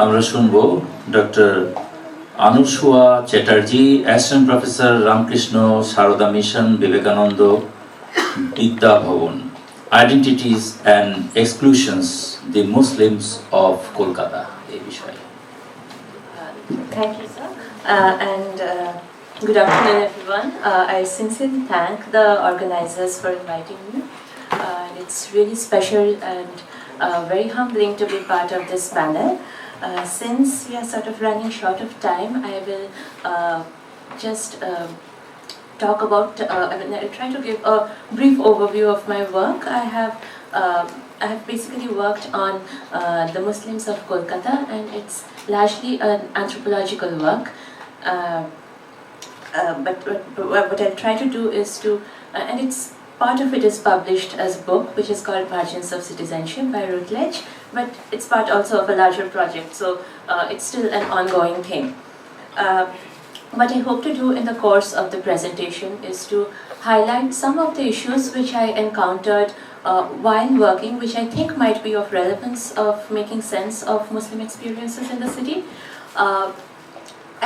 আমরা শুনবো doctor Anasua Chatterjee, Assistant Professor, Ramkrishna Saroda Mission, Vivekananda Vidya Bhavan, Identities and Exclusions, the Muslims of Kolkata. Thank you, sir. Good afternoon, everyone. I sincerely thank the organizers for inviting me. It's really special and very humbling to be part of this panel. Since we are sort of running short of time, I will just talk about, I'll try to give a brief overview of my work. I have basically worked on the Muslims of Kolkata, and it's largely an anthropological work. But what I'll try to do is to, and it's part of it is published as a book, which is called Margins of Citizenship by Routledge, but it's part also of a larger project, so it's still an ongoing thing. What I hope to do in the course of the presentation is to highlight some of the issues which I encountered while working, which I think might be of relevance of making sense of Muslim experiences in the city,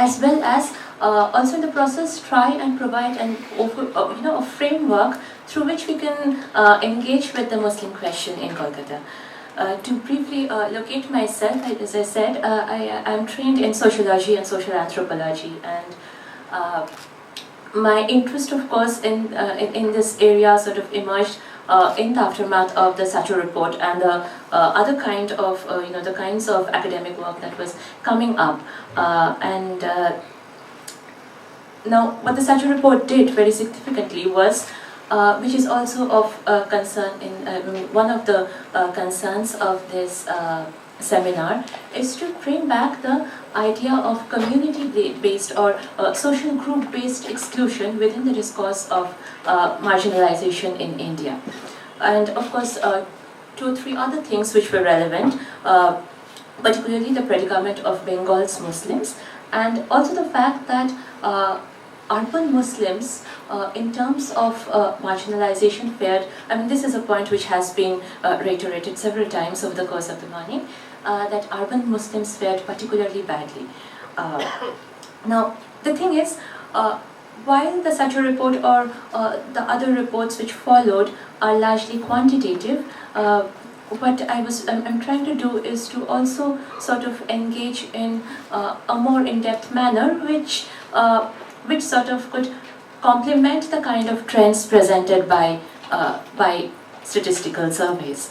as well as also in the process try and provide a framework through which we can engage with the Muslim question in Kolkata. To briefly locate myself, as I said, I am trained in sociology and social anthropology, and my interest, of course, in this area sort of emerged in the aftermath of the Satcher report and the other kind of the kinds of academic work that was coming up, Now, what the Satcher report did very significantly was, which is also of concern in one of the concerns of this seminar, is to bring back the idea of community-based or social group-based exclusion within the discourse of marginalization in India. And of course, 2 or 3 other things which were relevant, particularly the predicament of Bengal's Muslims, and also the fact that urban Muslims, in terms of marginalization, fared, this is a point which has been reiterated several times over the course of the morning, that urban Muslims fared particularly badly. Now, the thing is, while the Satcher report or the other reports which followed are largely quantitative, what I'm trying to do is to also sort of engage in a more in-depth manner, which sort of could complement the kind of trends presented by statistical surveys.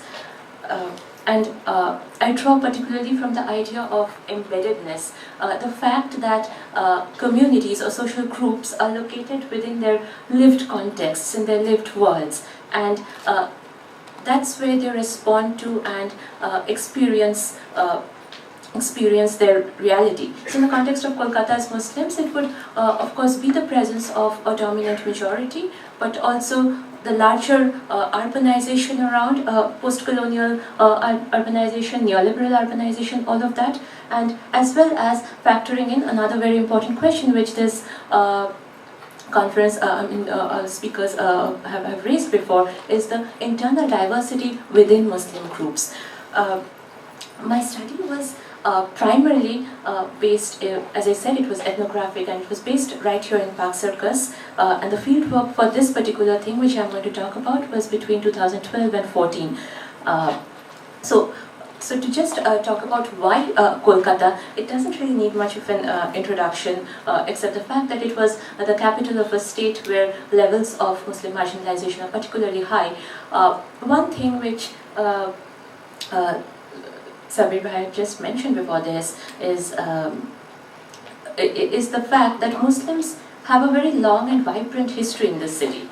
I draw particularly from the idea of embeddedness, the fact that communities or social groups are located within their lived contexts, in their lived worlds, and that's where they respond to and experience their reality. So in the context of Kolkata's Muslims, it would of course be the presence of a dominant majority, but also the larger urbanization around, post-colonial urbanization, neoliberal urbanization, all of that, and as well as factoring in another very important question which this conference speakers have raised before, is the internal diversity within Muslim groups. My study was primarily based, as I said, it was ethnographic, and it was based right here in Park Circus, and the fieldwork for this particular thing which I'm going to talk about was between 2012 and 14. So to just talk about why Kolkata, it doesn't really need much of an introduction, except the fact that it was the capital of a state where levels of Muslim marginalization are particularly high. One thing which Sabir had just mentioned before this is the fact that Muslims have a very long and vibrant history in this city,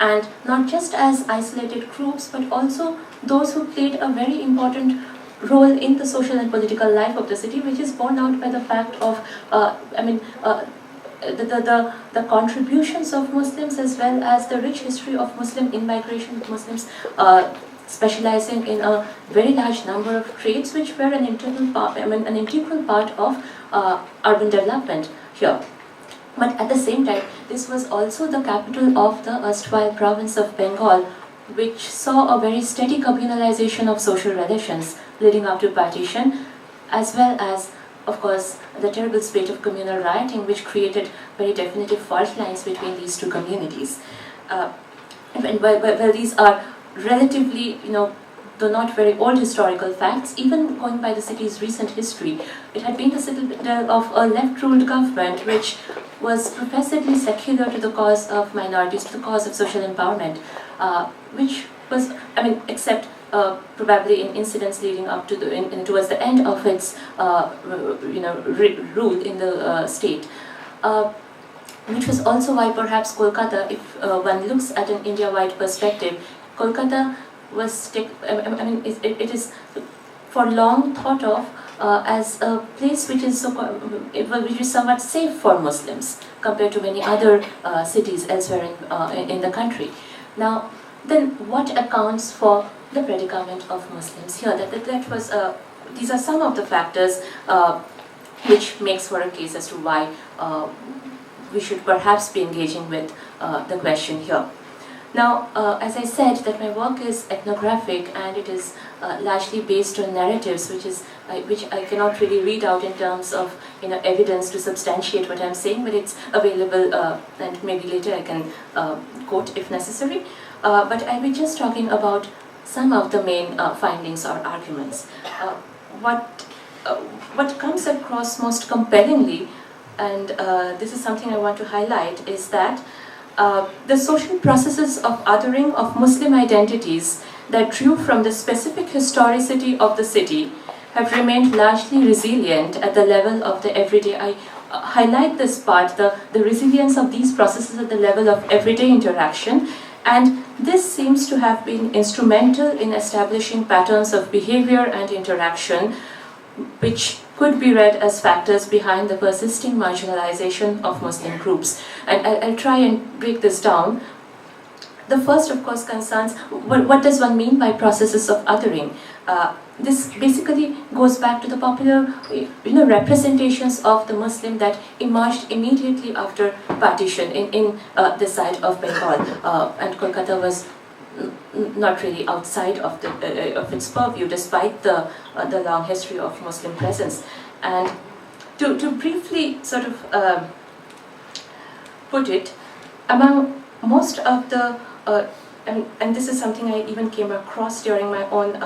and not just as isolated groups, but also those who played a very important role in the social and political life of the city, which is borne out by the fact of the contributions of Muslims, as well as the rich history of Muslim immigration, Muslims specializing in a very large number of trades, which were an integral part of urban development here. But at the same time, this was also the capital of the erstwhile province of Bengal, which saw a very steady communalization of social relations leading up to partition, as well as, of course, the terrible spate of communal rioting, which created very definitive fault lines between these two communities. And while these are relatively, though not very old historical facts, even going by the city's recent history, it had been the citadel of a left-ruled government which was professedly secular to the cause of minorities, to the cause of social empowerment, which was, except probably in incidents leading up to towards the end of its, rule in the state. Which was also why perhaps Kolkata, if one looks at an India-wide perspective, Kolkata was, it is for long thought of as a place which is somewhat safe for Muslims compared to many other cities elsewhere in the country. Now, then what accounts for the predicament of Muslims here? That was these are some of the factors which makes for a case as to why we should perhaps be engaging with the question here. Now, as I said, that my work is ethnographic and it is largely based on narratives, which I cannot really read out in terms of evidence to substantiate what I'm saying, but it's available, and maybe later I can quote if necessary. But I'll be just talking about some of the main findings or arguments. What comes across most compellingly, and this is something I want to highlight, is that the social processes of othering of Muslim identities that drew from the specific historicity of the city have remained largely resilient at the level of the everyday. I highlight this part, the resilience of these processes at the level of everyday interaction, and this seems to have been instrumental in establishing patterns of behavior and interaction which could be read as factors behind the persisting marginalization of Muslim groups. And I'll try and break this down. The first, of course, concerns what does one mean by processes of othering? This basically goes back to the popular representations of the Muslim that emerged immediately after partition in the side of Bengal. And Kolkata was not really outside of its purview, despite the long history of Muslim presence. And to briefly sort of put it, among most of the and this is something I even came across during my own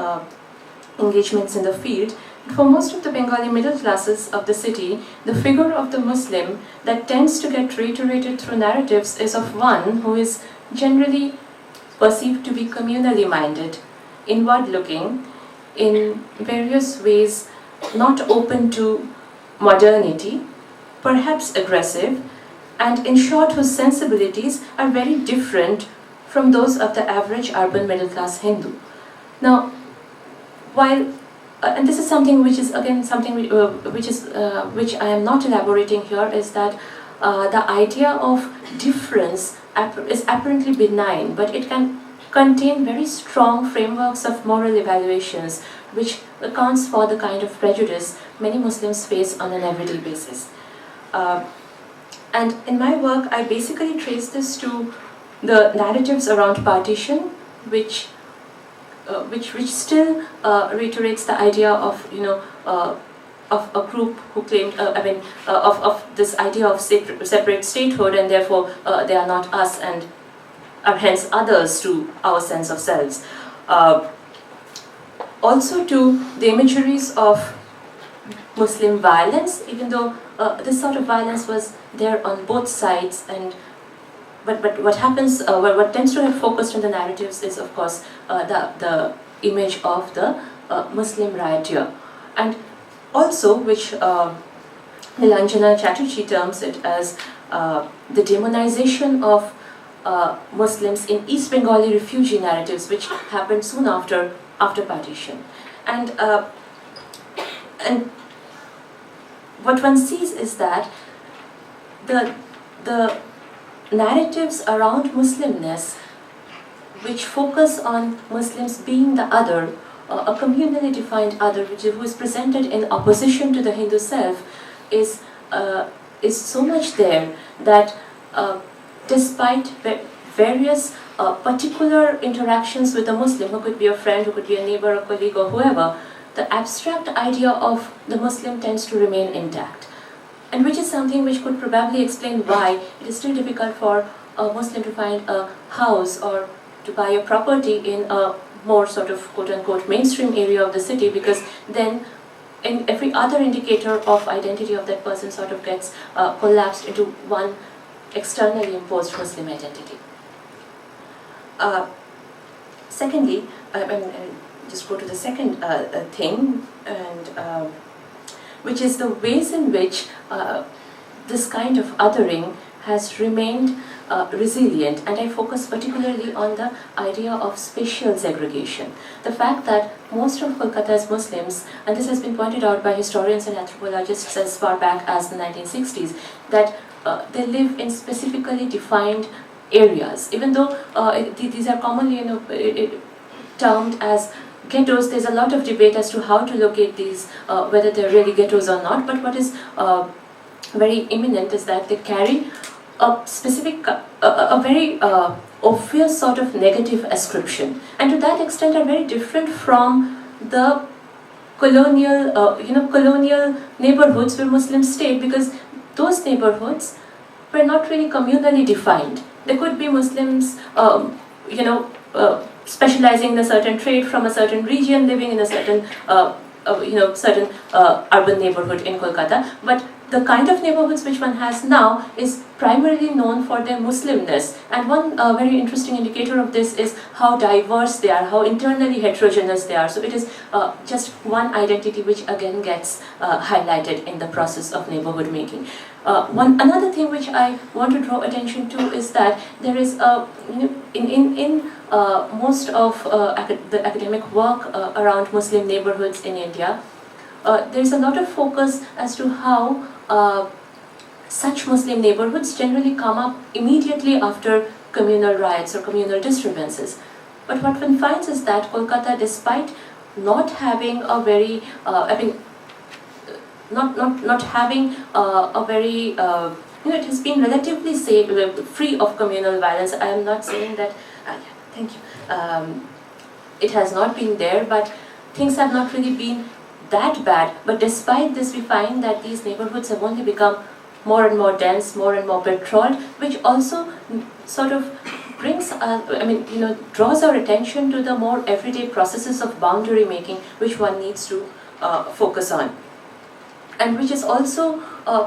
engagements in the field. For most of the Bengali middle classes of the city, the figure of the Muslim that tends to get reiterated through narratives is of one who is generally perceived to be communally minded, inward-looking, in various ways not open to modernity, perhaps aggressive, and in short whose sensibilities are very different from those of the average urban middle-class Hindu. Now, while and this is something which is again something which I am not elaborating here, is that the idea of difference is apparently benign, but it can contain very strong frameworks of moral evaluations, which accounts for the kind of prejudice many Muslims face on an everyday basis. And in my work, I basically trace this to the narratives around partition, which still reiterates the idea of of a group who claimed of this idea of separate statehood, and therefore they are not us and are hence others to our sense of selves. Also to the imageries of Muslim violence, even though this sort of violence was there on both sides, and but what happens, what tends to have focused on the narratives is, of course, the image of the Muslim rioter, and also which Anasua Chatterjee terms it as the demonization of Muslims in East Bengali refugee narratives, which happened soon after partition, and what one sees is that the narratives around Muslimness, which focus on Muslims being the other, a communally defined other, who is presented in opposition to the Hindu self, is so much there that despite various particular interactions with a Muslim, who could be a friend, who could be a neighbor, a colleague, or whoever, the abstract idea of the Muslim tends to remain intact, and which is something which could probably explain why it is still difficult for a Muslim to find a house or to buy a property in a more sort of quote-unquote mainstream area of the city, because then in every other indicator of identity of that person sort of gets collapsed into one externally imposed Muslim identity. Secondly, just go to the second thing, and which is the ways in which this kind of othering has remained resilient, and I focus particularly on the idea of spatial segregation. The fact that most of Kolkata's Muslims, and this has been pointed out by historians and anthropologists as far back as the 1960s, that they live in specifically defined areas, even though these are commonly termed as ghettos. There's a lot of debate as to how to locate these, whether they're really ghettos or not, but what is very imminent is that they carry a specific, a very obvious sort of negative ascription, and to that extent are very different from the colonial, colonial neighborhoods where Muslims stayed, because those neighborhoods were not really communally defined. There could be Muslims, specializing in a certain trade from a certain region, living in a certain, certain urban neighborhood in Kolkata, but the kind of neighborhoods which one has now is primarily known for their Muslimness. And one very interesting indicator of this is how diverse they are, how internally heterogeneous they are. So it is just one identity which again gets highlighted in the process of neighborhood making. Another thing which I want to draw attention to is that there is in most of the academic work around Muslim neighborhoods in India, there is a lot of focus as to how such Muslim neighborhoods generally come up immediately after communal riots or communal disturbances. But what one finds is that Kolkata, despite not having a very, not having a very, it has been relatively safe, free of communal violence. I am not saying that, thank you, it has not been there, but things have not really been that bad. But despite this, we find that these neighborhoods have only become more and more dense, more and more patrolled, which also sort of brings, draws our attention to the more everyday processes of boundary making which one needs to focus on. And which is also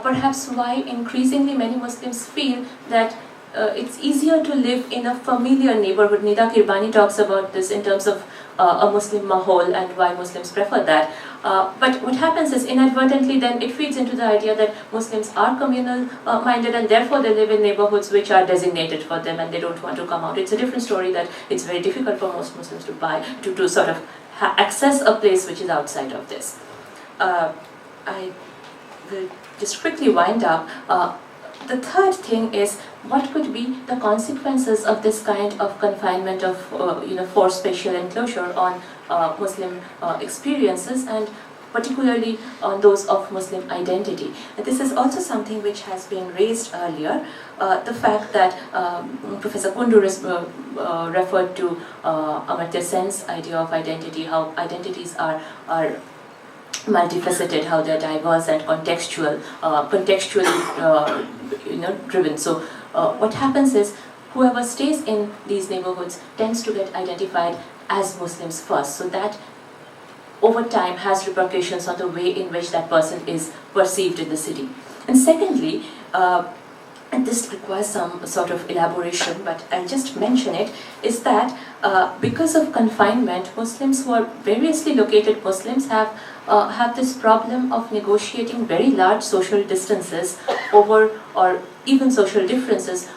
perhaps why increasingly many Muslims feel that it's easier to live in a familiar neighborhood. Nida Kirbani talks about this in terms of a Muslim mahol and why Muslims prefer that. But what happens is inadvertently then it feeds into the idea that Muslims are communal minded, and therefore they live in neighborhoods which are designated for them and they don't want to come out. It's a different story that it's very difficult for most Muslims to sort of access a place which is outside of this. I will just quickly wind up. The third thing is what could be the consequences of this kind of confinement of forced spatial enclosure on Muslim experiences, and particularly on those of Muslim identity. And this is also something which has been raised earlier. The fact that Professor Kundu referred to Amartya Sen's idea of identity, how identities are multifaceted, how they're diverse and contextually driven. So what happens is whoever stays in these neighborhoods tends to get identified as Muslims first, so that over time has repercussions on the way in which that person is perceived in the city. And secondly, and this requires some sort of elaboration, but I'll just mention it, is that because of confinement, Muslims who are variously located Muslims have this problem of negotiating very large social distances over, or even social differences,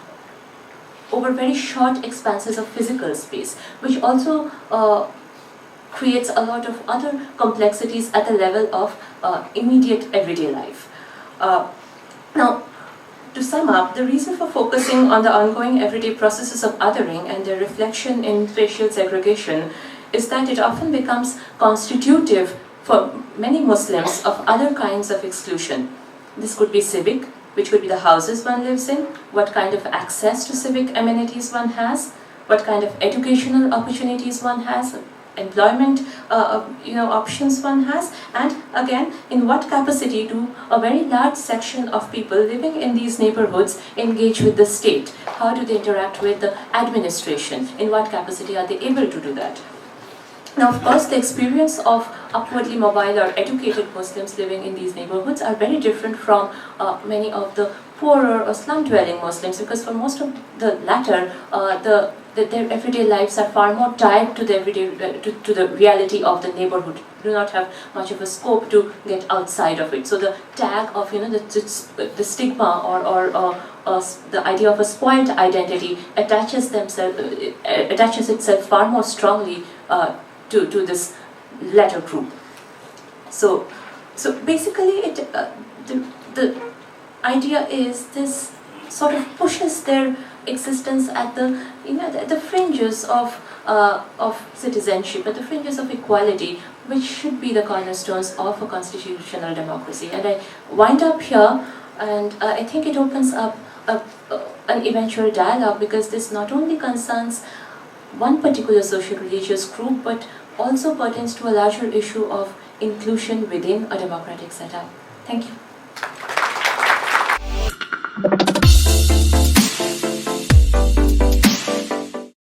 over very short expanses of physical space, which also creates a lot of other complexities at the level of immediate everyday life. Now, to sum up, the reason for focusing on the ongoing everyday processes of othering and their reflection in spatial segregation is that it often becomes constitutive for many Muslims of other kinds of exclusion. This could be civic, which could be the houses one lives in, what kind of access to civic amenities one has, what kind of educational opportunities one has, employment options one has, and again in what capacity do a very large section of people living in these neighborhoods engage with the state? How do they interact with the administration? In what capacity are they able to do that? Now, of course, the experience of upwardly mobile or educated Muslims living in these neighborhoods are very different from many of the poorer or slum-dwelling Muslims, because for most of the latter, their everyday lives are far more tied to the to the reality of the neighborhood. Do not have much of a scope to get outside of it. So the tag of the stigma or the idea of a spoiled identity attaches itself far more strongly to this latter group. So basically, the idea is this sort of pushes their existence at the fringes of citizenship, at the fringes of equality, which should be the cornerstones of a constitutional democracy. And I wind up here, and I think it opens up an eventual dialogue, because this not only concerns one particular social religious group, but also pertains to a larger issue of inclusion within a democratic setup. Thank you.